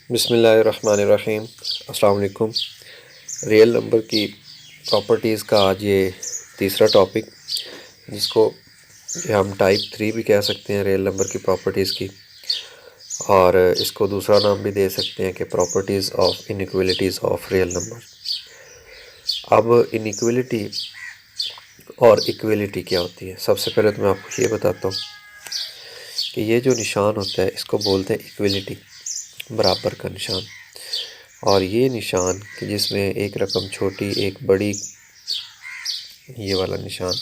बिस्मिल्लाहिर्रहमानिर्रहीम। अस्सलाम वालेकुम। रियल नंबर की प्रॉपर्टीज़ का आज ये तीसरा टॉपिक, जिसको ये हम टाइप 3 भी कह सकते हैं रियल नंबर की प्रॉपर्टीज़ की, और इसको दूसरा नाम भी दे सकते हैं कि properties of inequalities of real number. अब इनइक्वलिटी और इक्वलिटी क्या होती है? सबसे पहले तो मैं आपको ये बताता हूँ कि ये जो निशान होता है इसको बोलते हैं इक्वलिटी, बराबर का निशान। और ये निशान कि जिसमें एक रकम छोटी एक बड़ी, ये वाला निशान,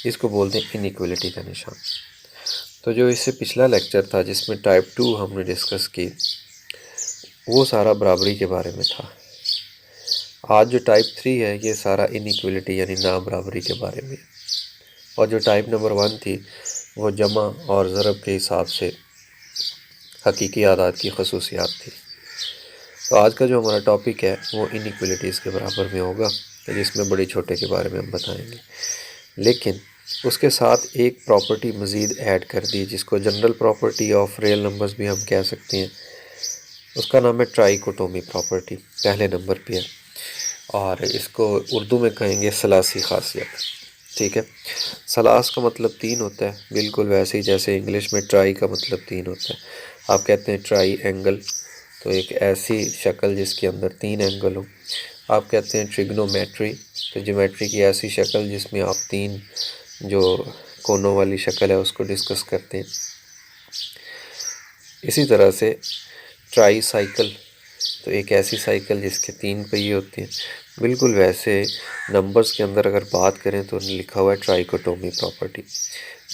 इसको बोलते हैं इनइक्वलिटी का निशान। तो जो इससे पिछला लेक्चर था जिसमें टाइप 2 हमने डिस्कस की, वो सारा बराबरी के बारे में था। आज जो टाइप 3 है ये सारा इनइक्वलिटी यानी ना बराबरी के बारे में। और जो टाइप नंबर 1 थी वो जमा और ज़रब के हिसाब से हकीकी आदाद की खसूसियात थी। तो आज का जो हमारा टॉपिक है वो इनइक्वलिटीज़ के बराबर में होगा, जिसमें बड़ी छोटे के बारे में हम बताएंगे। लेकिन उसके साथ एक प्रॉपर्टी मज़ीद ऐड कर दी, जिसको general property of real numbers भी हम कह सकते हैं। उसका नाम है ट्राइकोटोमी प्रॉपर्टी, पहले नंबर पे है, और इसको उर्दू में कहेंगे सलासी खासियत। ठीक है, सलास का मतलब 3 होता है, बिल्कुल वैसे ही जैसे इंग्लिश में ट्राई का मतलब 3 होता है। आप कहते हैं ट्राई एंगल, तो एक ऐसी शक्ल जिसके अंदर 3 एंगल हो। आप कहते हैं ट्रिग्नोमेट्री, तो ज्योमेट्री की ऐसी शक्ल जिसमें आप 3 जो कोनों वाली शक्ल है उसको डिस्कस करते हैं। इसी तरह से ट्राई साइकिल, तो एक ऐसी साइकिल जिसके 3 पहिए होते हैं। बिल्कुल वैसे नंबर्स के अंदर अगर बात करें तो लिखा हुआ है ट्राइकोटोमी प्रॉपर्टी,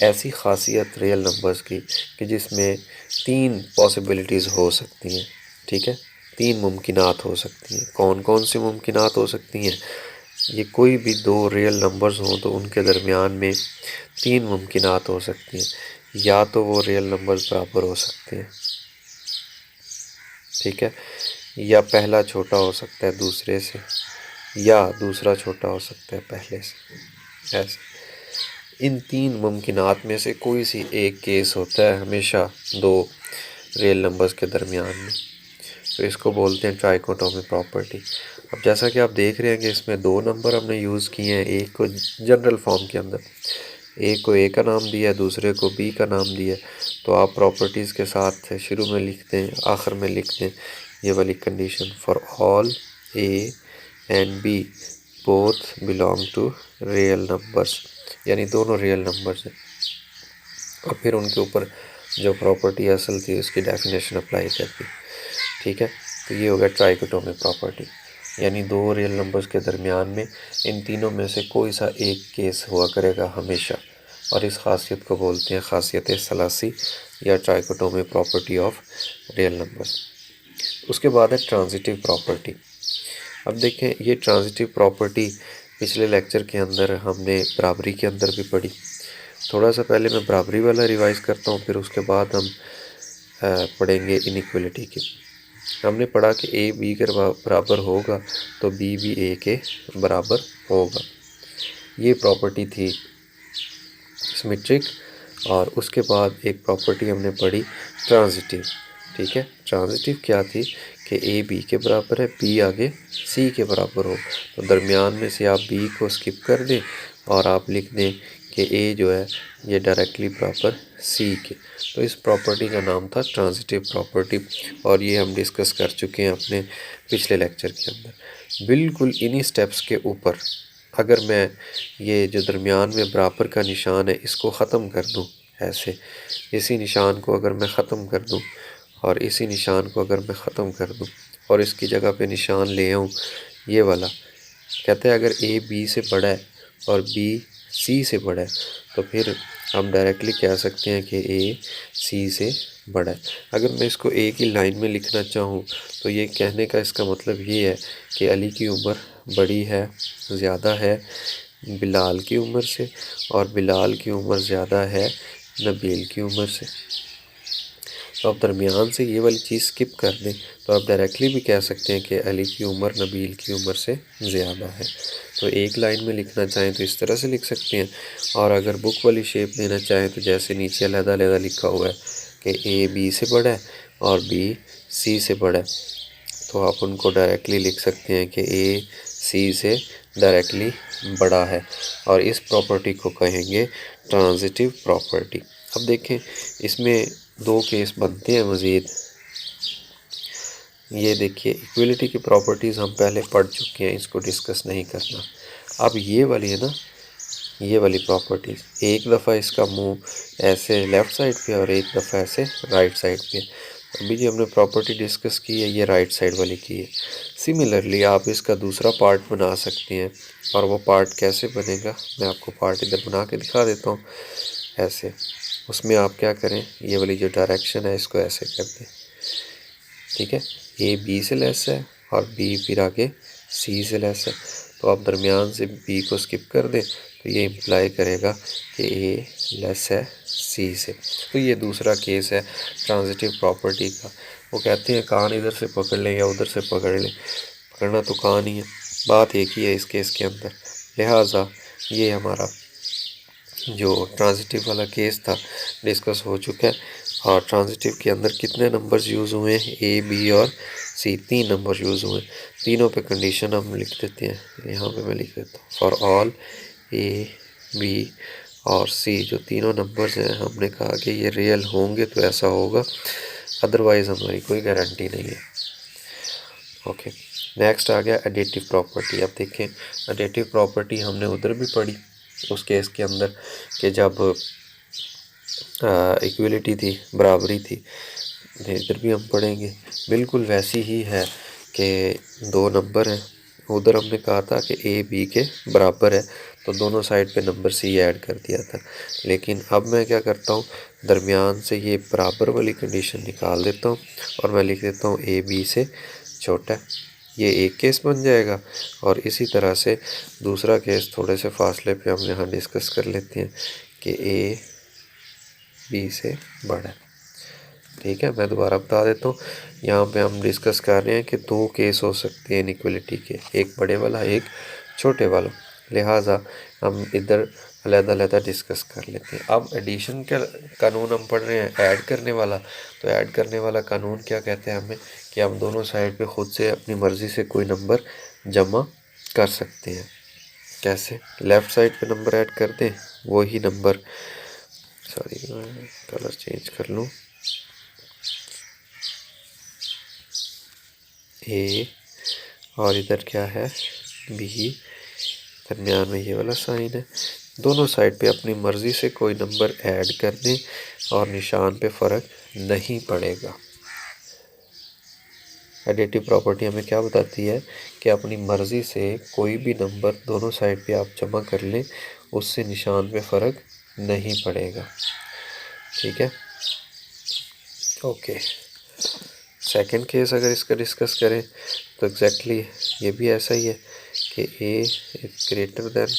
ऐसी खासियत रियल नंबर्स की कि जिसमें 3 पॉसिबिलिटीज़ हो सकती हैं। ठीक है, 3 मुमकिनात हो सकती हैं। कौन कौन सी मुमकिनात हो सकती हैं? ये कोई भी 2 रियल नंबर्स हों तो उनके दरमियान में 3 मुमकिनात हो सकती हैं। या तो वो रियल नंबर्स बराबर हो सकते हैं, ठीक है, या पहला छोटा हो सकता है दूसरे से, या दूसरा छोटा हो सकता है पहले से। ऐसे इन 3 मुमकिनात में से कोई सी एक केस होता है हमेशा 2 रियल नंबर्स के दरमियान में, तो इसको बोलते हैं ट्राइकोटोमी प्रॉपर्टी। अब जैसा कि आप देख रहे हैं कि इसमें 2 नंबर हमने यूज़ किए हैं, एक को जनरल फॉर्म के अंदर, एक को ए का नाम दिया है, दूसरे को बी का नाम दिया है। तो आप प्रॉपर्टीज़ के साथ शुरू में लिखते हैं, आखिर में लिखते हैं ये वाली condition, for all a and b both belong to real numbers, यानी दोनों रियल नंबर्स हैं। और फिर उनके ऊपर जो प्रॉपर्टी असल थी उसकी डेफिनेशन अप्लाई कर दी। ठीक है, तो ये हो गया ट्राइकोटोमी प्रॉपर्टी, यानी 2 रियल नंबर्स के दरमियान में इन तीनों में से कोई सा एक केस हुआ करेगा हमेशा, और इस खासियत को बोलते हैं खासियत सलासी या trichotomy property of real numbers. उसके बाद है ट्रांजिटिव प्रॉपर्टी। अब देखें, ये ट्रांजिटिव प्रॉपर्टी पिछले लेक्चर के अंदर हमने बराबरी के अंदर भी पढ़ी। थोड़ा सा पहले मैं बराबरी वाला रिवाइज़ करता हूँ, फिर उसके बाद हम पढ़ेंगे इनइक्वलिटी की। हमने पढ़ा कि ए बी के बराबर होगा तो बी भी ए के बराबर होगा। ये प्रॉपर्टी थी सिमेट्रिक। और उसके बाद एक प्रॉपर्टी हमने पढ़ी ट्रांजिटिव। ठीक है, ट्रांजिटिव क्या थी कि ए बी के बराबर है, बी आगे सी के बराबर हो, तो दरमियान में से आप बी को स्किप कर दें और आप लिख दें कि ए जो है ये डायरेक्टली बराबर सी के। तो इस प्रॉपर्टी का नाम था ट्रांजिटिव प्रॉपर्टी, और ये हम डिस्कस कर चुके हैं अपने पिछले लेक्चर के अंदर। बिल्कुल इन्हीं स्टेप्स के ऊपर अगर मैं ये जो दरमियान में बराबर का निशान है इसको ख़त्म कर दूं, ऐसे इसी निशान को अगर मैं ख़त्म कर दूं और इसी निशान को अगर मैं ख़त्म कर दूं और इसकी जगह पे निशान ले आऊँ ये वाला, कहते हैं अगर ए बी से बड़ा है और बी सी से बड़ा है तो फिर हम डायरेक्टली कह सकते हैं कि ए सी से बड़ा है। अगर मैं इसको एक ही लाइन में लिखना चाहूँ तो ये कहने का इसका मतलब ये है कि अली की उम्र बड़ी है, ज़्यादा है बिलाल की उम्र से, और बिलाल की उम्र ज़्यादा है नबील की उम्र से। तो आप दरमियान से ये वाली चीज़ स्किप कर दें तो आप डायरेक्टली भी कह सकते हैं कि अली की उम्र नबील की उम्र से ज़्यादा है। तो एक लाइन में लिखना चाहें तो इस तरह से लिख सकते हैं, और अगर बुक वाली शेप देना चाहें तो जैसे नीचे अलग-अलग लिखा हुआ है कि ए बी से बड़ा है और बी सी से बड़ा है, तो आप उनको डायरेक्टली लिख सकते हैं कि ए सी से डायरेक्टली बड़ा है, और इस प्रॉपर्टी को कहेंगे ट्रांजिटिव प्रॉपर्टी। अब देखें इसमें दो केस बनते हैं मज़ीद। ये देखिए इक्वलिटी की प्रॉपर्टीज़ हम पहले पढ़ चुके हैं, इसको डिस्कस नहीं करना। अब ये वाली है ना, ये वाली प्रॉपर्टीज़, एक दफ़ा इसका मुंह ऐसे लेफ़्ट साइड पे और एक दफ़ा ऐसे राइट साइड पे। अभी जो हमने प्रॉपर्टी डिस्कस की है ये राइट साइड वाली की है। सिमिलरली आप इसका दूसरा पार्ट बना सकते हैं, और वो पार्ट कैसे बनेगा मैं आपको पार्ट इधर बना के दिखा देता हूँ ऐसे। उसमें आप क्या करें, ये वाली जो डायरेक्शन है इसको ऐसे कर दें, ठीक है। ए बी से लेस है और बी फिर आगे सी से लेस है, तो आप दरमियान से बी को स्किप कर दें, तो ये इम्प्लाई करेगा कि ए लेस है सी से। तो ये दूसरा केस है ट्रांजिटिव प्रॉपर्टी का। वो कहते हैं कान इधर से पकड़ लें या उधर से पकड़ लें, पकड़ना तो कान ही है, बात एक ही है इस केस के अंदर। लिहाजा ये हमारा जो ट्रांजिटिव वाला केस था डिस्कस हो चुका है। और ट्रांजिटिव के अंदर कितने नंबर्स यूज़ हुए हैं, ए बी और सी, 3 नंबर यूज़ हुए। तीनों पे कंडीशन हम लिख देते हैं, यहाँ पे मैं लिख देता हूँ फॉर ऑल ए बी और सी, जो तीनों नंबर्स हैं हमने कहा कि ये रियल होंगे तो ऐसा होगा, अदरवाइज़ हमारी कोई गारंटी नहीं है। ओके, नेक्स्ट आ गया एडिटिव प्रॉपर्टी। अब देखें एडिटिव प्रॉपर्टी हमने उधर भी पढ़ी उस केस के अंदर कि जब इक्वलिटी थी, बराबरी थी, इधर भी हम पढ़ेंगे। बिल्कुल वैसी ही है कि दो नंबर हैं, उधर हमने कहा था कि ए बी के बराबर है, तो दोनों साइड पे नंबर सी ऐड कर दिया था। लेकिन अब मैं क्या करता हूँ, दरमियान से ये बराबर वाली कंडीशन निकाल देता हूँ और मैं लिख देता हूँ ए बी से छोटा है। ये एक केस बन जाएगा, और इसी तरह से दूसरा केस थोड़े से फासले पे हम यहाँ डिस्कस कर लेते हैं कि ए बी से बड़ा है। ठीक है, मैं दोबारा बता देता हूँ, यहाँ पे हम डिस्कस कर रहे हैं कि दो केस हो सकते हैं इनइक्वलिटी के, एक बड़े वाला एक छोटे वाला। लिहाजा हम इधर अलग-अलग डिस्कस कर लेते हैं। अब एडिशन का कानून हम पढ़ रहे हैं, ऐड करने वाला। तो ऐड करने वाला कानून क्या कहते हैं हमें, कि हम दोनों साइड पे ख़ुद से अपनी मर्ज़ी से कोई नंबर जमा कर सकते हैं। कैसे, लेफ़्ट साइड पे नंबर ऐड कर दें, वही नंबर, सॉरी कलर चेंज कर लूँ, ए और इधर क्या है बी, दरमियान में ये वाला साइन है। दोनों साइड पे अपनी मर्ज़ी से कोई नंबर ऐड कर दें और निशान पे फ़र्क नहीं पड़ेगा। एडिटिव प्रॉपर्टी हमें क्या बताती है कि अपनी मर्ज़ी से कोई भी नंबर दोनों साइड पे आप जमा कर लें, उससे निशान पे फ़र्क नहीं पड़ेगा। ठीक है, ओके। सेकंड केस अगर इसका डिस्कस करें तो एग्जैक्टली ये भी ऐसा ही है कि a is greater than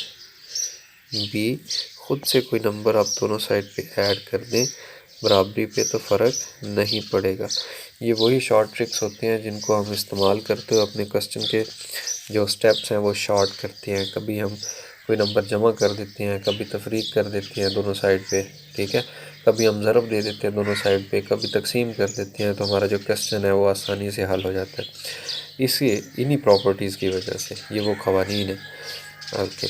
b, ख़ुद से कोई नंबर आप दोनों साइड पे ऐड कर दें बराबरी पे तो फ़र्क नहीं पड़ेगा। ये वही शॉर्ट ट्रिक्स होते हैं जिनको हम इस्तेमाल करते हुए अपने क्वेश्चन के जो स्टेप्स हैं वो शॉर्ट करते हैं। कभी हम कोई नंबर जमा कर देते हैं, कभी तफरीक कर देते हैं दोनों साइड पे, ठीक है, कभी हम ज़रब दे देते हैं दोनों साइड पे, कभी तकसीम कर देते हैं, तो हमारा जो क्वेश्चन है वो आसानी से हल हो जाता है। इन्हीं प्रॉपर्टीज़ की वजह से ये वो क़वानीन है। ओके,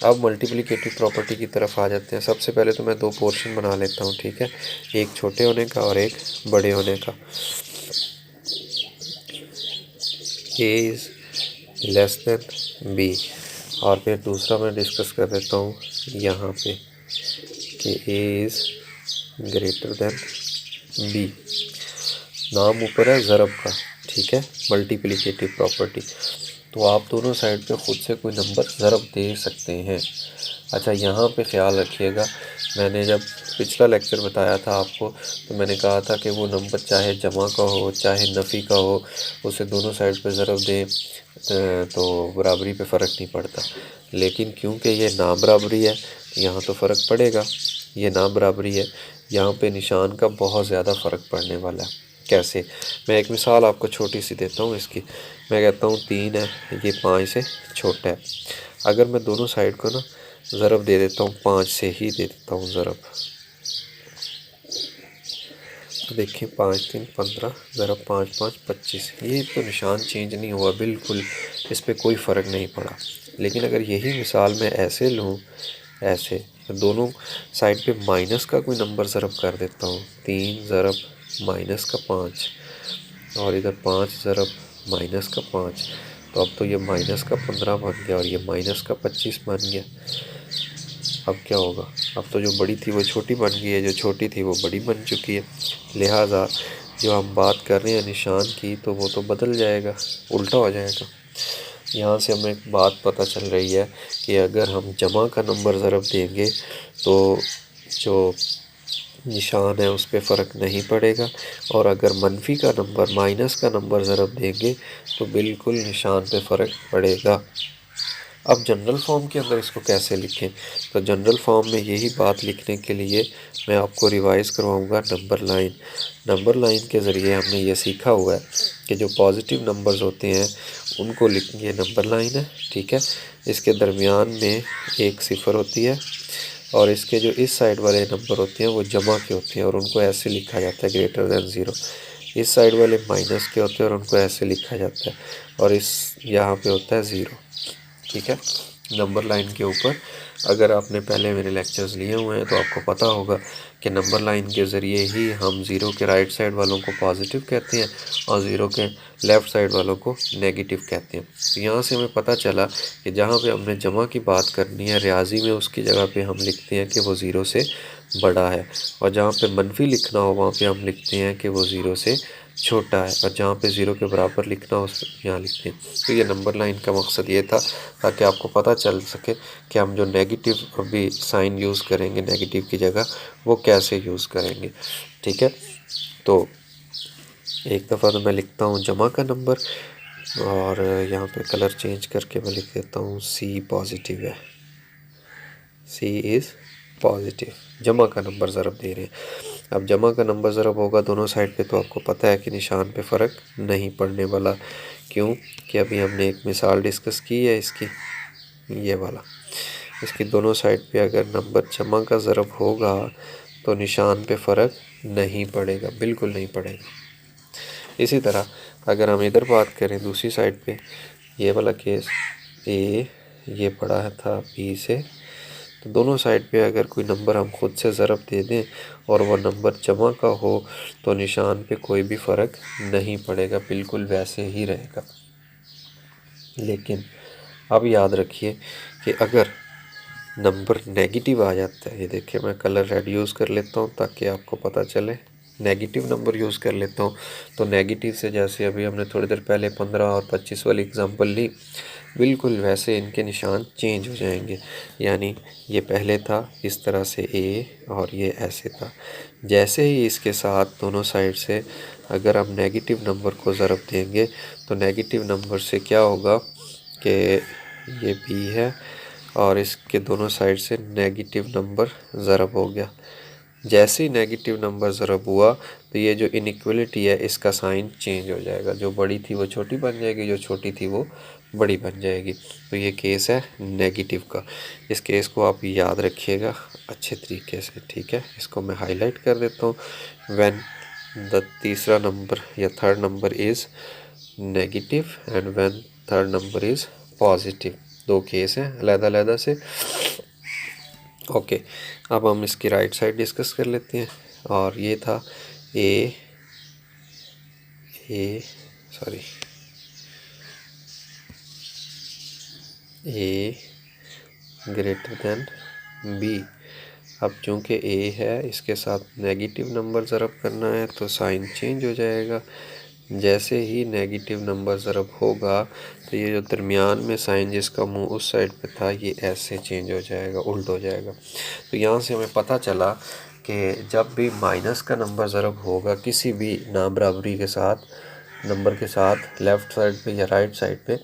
अब मल्टीप्लिकेटिव प्रॉपर्टी की तरफ आ जाते हैं। सबसे पहले तो मैं दो पोर्शन बना लेता हूँ, ठीक है, एक छोटे होने का और एक बड़े होने का। A is less than b, और फिर दूसरा मैं डिस्कस कर देता हूँ यहाँ पे कि a is greater than b. नाम ऊपर है ज़रब का, ठीक है, मल्टीप्लिकेटिव प्रॉपर्टी। तो आप दोनों साइड पे ख़ुद से कोई नंबर ज़रब दे सकते हैं। अच्छा, यहाँ पे ख्याल रखिएगा, मैंने जब पिछला लेक्चर बताया था आपको तो मैंने कहा था कि वो नंबर चाहे जमा का हो चाहे नफ़ी का हो, उसे दोनों साइड पे ज़रब दें तो बराबरी पे फ़र्क नहीं पड़ता। लेकिन क्योंकि ये ना बराबरी है तो यहाँ तो फ़र्क पड़ेगा। ये ना बराबरी है, यहाँ पे निशान का बहुत ज़्यादा फ़र्क पड़ने वाला है। कैसे, मैं एक मिसाल आपको छोटी सी देता हूँ इसकी। मैं कहता हूँ 3 है, ये 5 से छोटा है। अगर मैं दोनों साइड को ना ज़रब दे देता हूँ, 5 से ही दे देता हूँ ज़रब, तो देखिए 5 3 15 ज़रा 5 5 25, ये तो निशान चेंज नहीं हुआ बिल्कुल, इस पे कोई फ़र्क नहीं पड़ा। लेकिन अगर यही मिसाल मैं ऐसे लूँ, ऐसे तो दोनों साइड पे माइनस का कोई नंबर ज़रब कर देता हूँ, 3 ज़रब माइनस का 5 और इधर 5 ज़रब माइनस का 5, तो अब तो ये माइनस का 15 बन गया और ये माइनस का 25 बन गया। अब क्या होगा, अब तो जो बड़ी थी वो छोटी बन गई है, जो छोटी थी वो बड़ी बन चुकी है। लिहाजा जो हम बात कर रहे हैं निशान की, तो वो तो बदल जाएगा, उल्टा हो जाएगा। यहाँ से हमें एक बात पता चल रही है कि अगर हम जमा का नंबर ज़रब देंगे तो जो निशान है उस पर फ़र्क नहीं पड़ेगा, और अगर मनफी का नंबर माइनस का नंबर ज़रब देंगे तो बिल्कुल निशान पे फ़र्क पड़ेगा। अब जनरल फॉर्म के अंदर इसको कैसे लिखें, तो जनरल फॉर्म में यही बात लिखने के लिए मैं आपको रिवाइज़ करवाऊँगा नंबर लाइन। नंबर लाइन के ज़रिए हमने ये सीखा हुआ है कि जो पॉजिटिव नंबर्स होते हैं उनको लिखेंगे, नंबर लाइन है, ठीक है। इसके दरमियान में एक सिफर होती है और इसके जो इस साइड वाले नंबर होते हैं वो जमा के होते हैं और उनको ऐसे लिखा जाता है ग्रेटर दैन ज़ीरो। इस साइड वाले माइनस के होते हैं और उनको ऐसे लिखा जाता है, और इस यहाँ पे होता है ज़ीरो, ठीक है। नंबर लाइन के ऊपर अगर आपने पहले मेरे लेक्चर्स लिए हुए हैं तो आपको पता होगा कि नंबर लाइन के ज़रिए ही हम ज़ीरो के राइट साइड वालों को पॉजिटिव कहते हैं और ज़ीरो के लेफ़्ट साइड वालों को नेगेटिव कहते हैं। तो यहाँ से हमें पता चला कि जहाँ पे हमने जमा की बात करनी है रियाजी में, उसकी जगह पे हम लिखते हैं कि वो ज़ीरो से बड़ा है, और जहाँ पे मनफी लिखना हो वहाँ पे हम लिखते हैं कि वो ज़ीरो से छोटा है, और जहाँ पे ज़ीरो के बराबर लिखना हो उस यहाँ लिखते हैं। तो ये नंबर लाइन का मकसद ये था ताकि आपको पता चल सके कि हम जो नेगेटिव अभी साइन यूज़ करेंगे नेगेटिव की जगह वो कैसे यूज़ करेंगे, ठीक है। तो एक दफ़ा तो मैं लिखता हूँ जमा का नंबर, और यहाँ पे कलर चेंज करके मैं लिख देता हूँ सी पॉजिटिव है, सी इज़ पॉजिटिव, जमा का नंबर ज़रब दे रहे हैं। अब जमा का नंबर ज़रब होगा दोनों साइड पे, तो आपको पता है कि निशान पे फ़र्क नहीं पड़ने वाला। क्यों कि अभी हमने एक मिसाल डिस्कस की है इसकी, ये वाला, इसकी दोनों साइड पे अगर नंबर जमा का ज़रब होगा तो निशान पे फ़र्क नहीं पड़ेगा, बिल्कुल नहीं पड़ेगा। इसी तरह अगर हम इधर बात करें दूसरी साइड पे, ये वाला केस, ए ये पड़ा था बी से, तो दोनों साइड पे अगर कोई नंबर हम खुद से ज़रब दे दें और वह नंबर जमा का हो तो निशान पे कोई भी फ़र्क नहीं पड़ेगा, बिल्कुल वैसे ही रहेगा। लेकिन अब याद रखिए कि अगर नंबर नेगेटिव आ जाता है, ये देखिए मैं कलर रेड यूज़ कर लेता हूँ ताकि आपको पता चले, नेगेटिव नंबर यूज़ कर लेता हूँ। तो नेगेटिव से जैसे अभी हमने थोड़ी देर पहले 15 और 25 वाली एग्ज़ाम्पल ली, बिल्कुल वैसे इनके निशान चेंज हो जाएंगे। यानी ये पहले था इस तरह से ए और ये ऐसे था, जैसे ही इसके साथ दोनों साइड से अगर हम नेगेटिव नंबर को ज़रब देंगे तो नेगेटिव नंबर से क्या होगा कि ये बी है और इसके दोनों साइड से नेगेटिव नंबर ज़रब हो गया। जैसे ही नेगेटिव नंबर ज़रब हुआ तो ये जो इनइक्वलिटी है इसका साइन चेंज हो जाएगा, जो बड़ी थी वो छोटी बन जाएगी, जो छोटी थी वो बड़ी बन जाएगी। तो ये केस है नेगेटिव का, इस केस को आप याद रखिएगा अच्छे तरीके से, ठीक है। इसको मैं हाईलाइट कर देता हूँ, व्हेन द तीसरा नंबर या third number is negative and when third number is positive. दो केस हैं अलग-अलग से। ओके, अब हम इसकी राइट साइड डिस्कस कर लेते हैं, और ये था ए ग्रेटर देन बी। अब चूँकि ए है इसके साथ नेगेटिव नंबर ज़रब करना है तो साइन चेंज हो जाएगा। जैसे ही नेगेटिव नंबर ज़रब होगा तो ये जो दरमियान में साइन जिसका मुंह उस साइड पे था ये ऐसे चेंज हो जाएगा, उल्ट हो जाएगा। तो यहाँ से हमें पता चला कि जब भी माइनस का नंबर ज़रब होगा किसी भी नाबराबरी के साथ नंबर के साथ लेफ़्ट साइड पे या राइट साइड पे,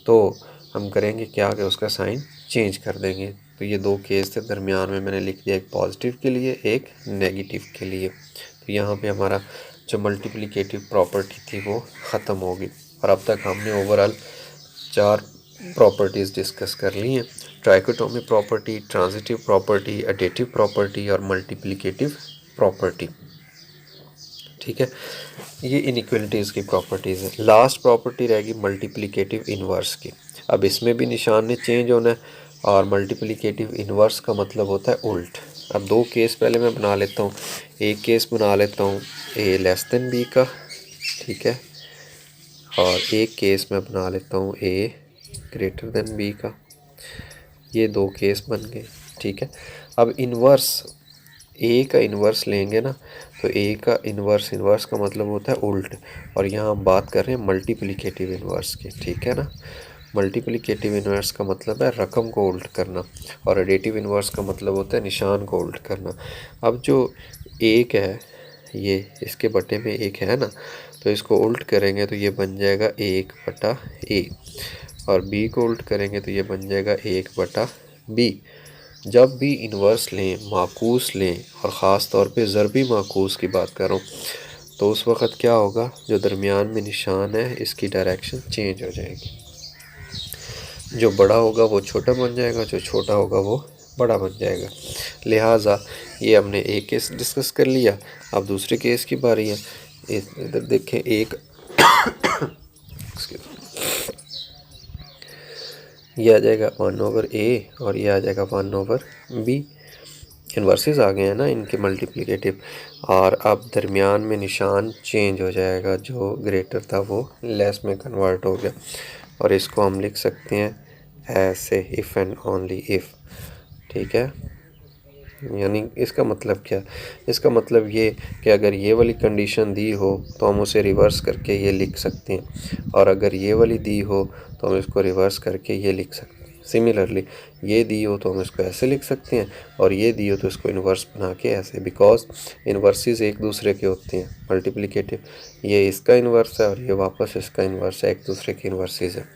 तो हम करेंगे क्या कि उसका साइन चेंज कर देंगे। तो ये दो केस थे, दरमियान में मैंने लिख दिया एक पॉजिटिव के लिए एक नेगेटिव के लिए। तो यहाँ पे हमारा जो मल्टीप्लिकेटिव प्रॉपर्टी थी वो ख़त्म होगी, और अब तक हमने ओवरऑल 4 प्रॉपर्टीज़ डिस्कस कर ली हैं, trichotomy property, transitive property, additive property और मल्टीप्लिकेटिव प्रॉपर्टी। ठीक है, ये इनइक्वलिटीज़ की प्रॉपर्टीज़ है। लास्ट प्रॉपर्टी रहेगी मल्टीप्लिकेटिव इन्वर्स की। अब इसमें भी निशान ने चेंज होना है, और मल्टीप्लिकेटिव इन्वर्स का मतलब होता है उल्ट। अब दो केस पहले मैं बना लेता हूँ। एक केस बना लेता हूँ ए लेस देन बी का, ठीक है, और एक केस मैं बना लेता हूँ ए ग्रेटर देन बी का। ये दो केस बन गए, ठीक है। अब इन्वर्स, ए का इन्वर्स लेंगे ना, तो ए का इन्वर्स, इन्वर्स का मतलब होता है उल्ट, और यहाँ हम बात कर रहे हैं मल्टीप्लिकेटिव इन्वर्स की, ठीक है ना। मल्टीप्लिकेटिव इन्वर्स का मतलब है रकम को उल्ट करना, और एडिटिव इन्वर्स का मतलब होता है निशान को उल्ट करना। अब जो एक है, ये इसके बटे में एक है ना, तो इसको उल्ट करेंगे तो ये बन जाएगा 1/a, और बी को उल्ट करेंगे तो ये बन जाएगा 1/b। जब भी इन्वर्स लें, माकूस लें, और ख़ास तौर पे ज़रबी माकूस की बात करूँ, तो उस वक़्त क्या होगा, जो दरमियान में निशान है इसकी डायरेक्शन चेंज हो जाएगी। जो बड़ा होगा वो छोटा बन जाएगा, जो छोटा होगा वो बड़ा बन जाएगा। लिहाजा ये हमने एक केस डिस्कस कर लिया। अब दूसरे केस की बारी है। इधर देखें, एक ये आ जाएगा 1/a, और ये आ जाएगा 1/b। इन्वर्सेस आ गए हैं ना इनके मल्टीप्लिकेटिव, और अब दरमियान में निशान चेंज हो जाएगा, जो ग्रेटर था वो लेस में कन्वर्ट हो गया, और इसको हम लिख सकते हैं ऐसे, इफ़ एंड ओनली इफ़, ठीक है। यानी इसका मतलब क्या, इसका मतलब ये कि अगर ये वाली कंडीशन दी हो तो हम उसे रिवर्स करके ये लिख सकते हैं, और अगर ये वाली दी हो तो हम इसको रिवर्स करके ये लिख सकते हैं। सिमिलरली ये दी हो तो हम इसको ऐसे लिख सकते हैं, और ये दी हो तो इसको इन्वर्स बना के ऐसे, बिकॉज इन्वर्सेस एक दूसरे के होते हैं मल्टीप्लिकेटिव। ये इसका इन्वर्स है और ये वापस इसका इन्वर्स है, एक दूसरे के इन्वर्सेस है।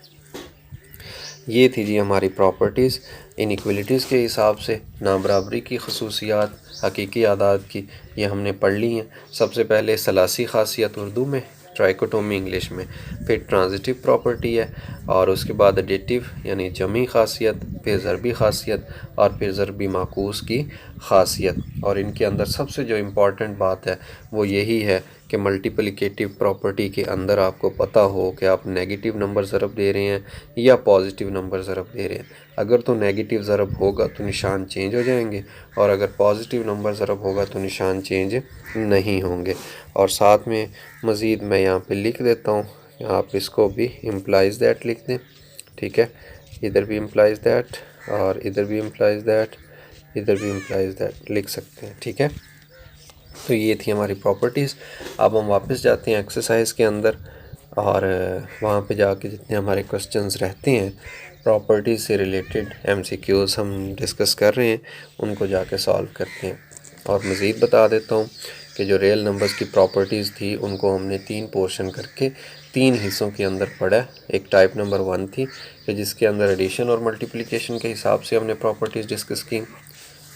ये थी जी हमारी प्रॉपर्टीज़ इनइक्वलिटीज़ के हिसाब से। नाबराबरी की खसूसियात हकीकी आदाद की ये हमने पढ़ ली हैं। सबसे पहले सलासी खासियत उर्दू में, ट्राइकोटोमी इंग्लिश में, फिर ट्रांजिटिव प्रॉपर्टी है, और उसके बाद एडिटिव यानी जमी खासियत, फिर ज़रबी खासियत, और फिर ज़रबी माकूस की खासियत। और इनके अंदर सबसे जो इम्पॉर्टेंट बात है वो यही है कि मल्टीप्लिकेटिव प्रॉपर्टी के अंदर आपको पता हो कि आप नेगेटिव नंबर ज़रब दे रहे हैं या पॉजिटिव नंबर ज़रब दे रहे हैं। अगर तो नेगेटिव ज़रब होगा तो निशान चेंज हो जाएंगे, और अगर पॉजिटिव नंबर ज़रब होगा तो निशान चेंज नहीं होंगे। और साथ में मज़ीद मैं यहाँ पे लिख देता हूँ, आप इसको भी इम्प्लाइज़ दैट लिख दें, ठीक है। इधर भी इम्प्लाइज़ दैट, और इधर भी इम्प्लाइज़ दैट, इधर भी इम्प्लाइज़ दैट लिख सकते हैं, ठीक है। तो ये थी हमारी प्रॉपर्टीज़। अब हम वापस जाते हैं एक्सरसाइज के अंदर, और वहाँ पे जाके जितने हमारे क्वेश्चंस रहते हैं प्रॉपर्टीज़ से रिलेटेड, एमसीक्यूज़ हम डिस्कस कर रहे हैं, उनको जाके सॉल्व करते हैं। और मज़ीद बता देता हूँ कि जो रियल नंबर्स की प्रॉपर्टीज़ थी उनको हमने 3 पोर्शन करके 3 हिस्सों के अंदर पढ़ा। एक टाइप नंबर 1 थी कि जिसके अंदर एडिशन और मल्टीप्लिकेशन के हिसाब से हमने प्रॉपर्टीज़ डिस्कस की।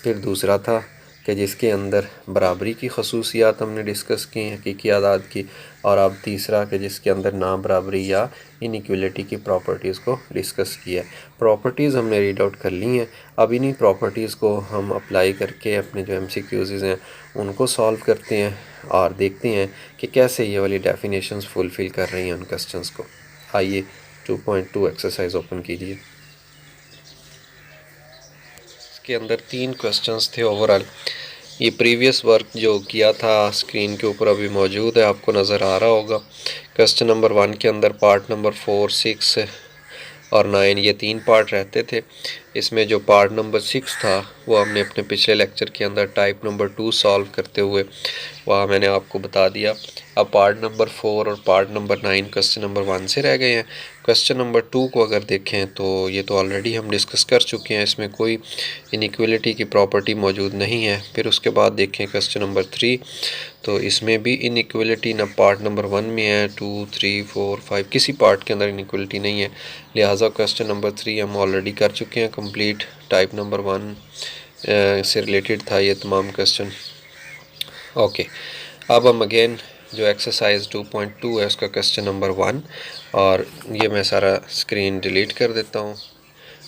फिर दूसरा था कि जिसके अंदर बराबरी की खसूसियात हमने डिस्कस की हकीकी आदाद की, और अब तीसरा कि जिसके अंदर ना बराबरी या इनइक्वलिटी की प्रॉपर्टीज़ को डिस्कस किया। प्रॉपर्टीज़ हमने रीड आउट कर ली हैं। अब इन्हीं प्रॉपर्टीज़ को हम अप्लाई करके अपने जो एमसीक्यूज़ हैं उनको सॉल्व करते हैं, और देखते हैं कि कैसे ये वाली डेफिनेशंस फुलफ़िल कर रही हैं उन क्वेश्चंस को। आइए 2.2 एक्सरसाइज ओपन कीजिए। के अंदर 3 क्वेश्चंस थे ओवरऑल। ये प्रीवियस वर्क जो किया था स्क्रीन के ऊपर अभी मौजूद है, आपको नज़र आ रहा होगा। क्वेश्चन नंबर 1 के अंदर पार्ट नंबर 4, 6 और 9 ये 3 पार्ट रहते थे। इसमें जो पार्ट नंबर 6 था वो हमने अपने पिछले लेक्चर के अंदर टाइप नंबर 2 सॉल्व करते हुए वहाँ मैंने आपको बता दिया। अब पार्ट नंबर 4 और पार्ट नंबर 9 क्वेश्चन नंबर 1 से रह गए हैं। क्वेश्चन नंबर 2 को अगर देखें तो ये तो ऑलरेडी हम डिस्कस कर चुके हैं, इसमें कोई इनइक्वलिटी की प्रॉपर्टी मौजूद नहीं है। फिर उसके बाद देखें क्वेश्चन नंबर 3, तो इसमें भी इनइक्वलिटी ना पार्ट नंबर 1 में है, 2, 3, 4, 5 किसी पार्ट के अंदर इनइक्वलिटी नहीं है। लिहाजा क्वेश्चन नंबर 3 हम ऑलरेडी कर चुके हैं कंप्लीट। टाइप नंबर 1 से रिलेटेड था ये तमाम क्वेश्चन। ओके, अब हम अगेन जो एक्सरसाइज 2.2 है उसका क्वेश्चन नंबर 1, और ये मैं सारा स्क्रीन डिलीट कर देता हूँ।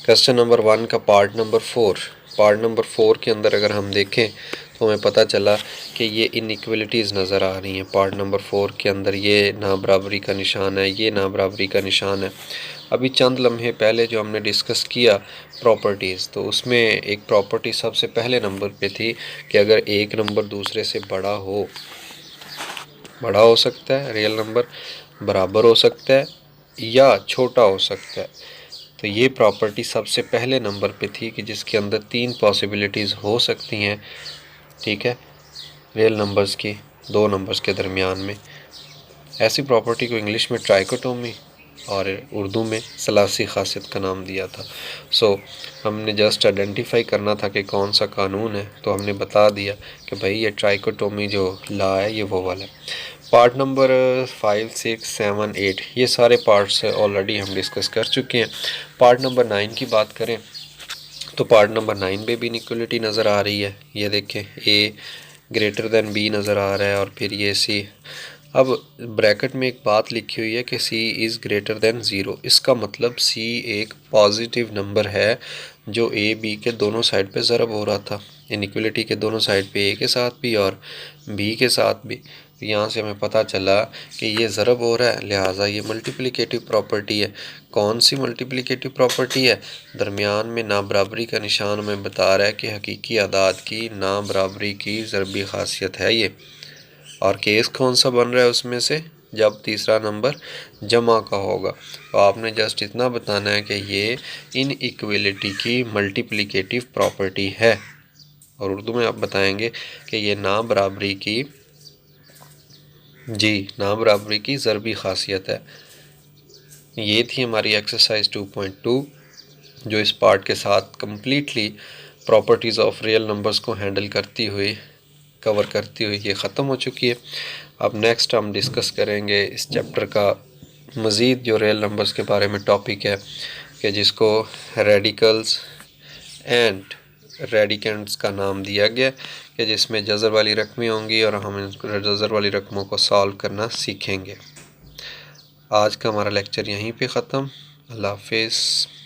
क्वेश्चन नंबर 1 का पार्ट नंबर 4 के अंदर अगर हम देखें तो हमें पता चला कि ये इनइक्वलिटीज़ नज़र आ रही हैं। पार्ट नंबर 4 के अंदर ये नाबराबरी का निशान है, ये नाबराबरी का निशान है। अभी चंद लम्हे पहले जो हमने डिस्कस किया प्रॉपर्टीज़, तो उसमें एक प्रॉपर्टी सबसे पहले नंबर पे थी कि अगर एक नंबर दूसरे से बड़ा हो सकता है, रियल नंबर बराबर हो सकता है या छोटा हो सकता है। तो ये प्रॉपर्टी सबसे पहले नंबर पे थी कि जिसके अंदर 3 पॉसिबिलिटीज़ हो सकती हैं, ठीक है, रियल नंबर्स की 2 नंबर्स के दरमियान में। ऐसी प्रॉपर्टी को इंग्लिश में ट्राइकोटोमी और उर्दू में सलासी खासियत का नाम दिया था। हमने जस्ट आइडेंटिफाई करना था कि कौन सा कानून है, तो हमने बता दिया कि भाई ये ट्राइकोटोमी जो लॉ है ये वो वाला है। पार्ट नंबर 5, 6, 7, 8 ये सारे पार्ट्स ऑलरेडी हम डिस्कस कर चुके हैं। पार्ट नंबर 9 की बात करें तो पार्ट नंबर 9 पे भी इनइक्वलिटी नज़र आ रही है। ये देखें, ए ग्रेटर दैन बी नज़र आ रहा है और फिर ये सी। अब ब्रैकेट में एक बात लिखी हुई है कि सी इज़ ग्रेटर दैन ज़ीरो। इसका मतलब सी एक पॉजिटिव नंबर है जो ए बी के दोनों साइड पे ज़रब हो रहा था, इनइक्वलिटी के दोनों साइड पे, ए के साथ भी और बी के साथ भी। यहाँ से हमें पता चला कि ये ज़रब हो रहा है, लिहाजा ये मल्टीप्लिकेटिव प्रॉपर्टी है। कौन सी मल्टीप्लिकेटिव प्रॉपर्टी है? दरमियान में नाबराबरी का निशान हमें बता रहा है कि हकीकी अदाद की नाबराबरी की ज़रबी खासियत है ये। और केस कौन सा बन रहा है उसमें से? जब तीसरा नंबर जमा का होगा। तो आपने जस्ट इतना बताना है कि ये इनइक्वलिटी की मल्टीप्लिकेटिव प्रॉपर्टी है, और उर्दू में आप बताएंगे कि ये नाबराबरी की ज़रबी खासियत है। ये थी हमारी एक्सरसाइज 2.2 जो इस पार्ट के साथ completely properties of real numbers को हैंडल करती हुई, कवर करती हुई ये ख़त्म हो चुकी है। अब नेक्स्ट हम डिस्कस करेंगे इस चैप्टर का मज़ीद जो रियल नंबर्स के बारे में टॉपिक है, कि जिसको रेडिकल्स एंड रेडिकेंट्स का नाम दिया गया, कि जिसमें जज़र वाली रकमें होंगी और हम इन जज़र वाली रकमों को सॉल्व करना सीखेंगे। आज का हमारा लेक्चर यहीं पे ख़त्म। अल्लाह हाफ़िज़।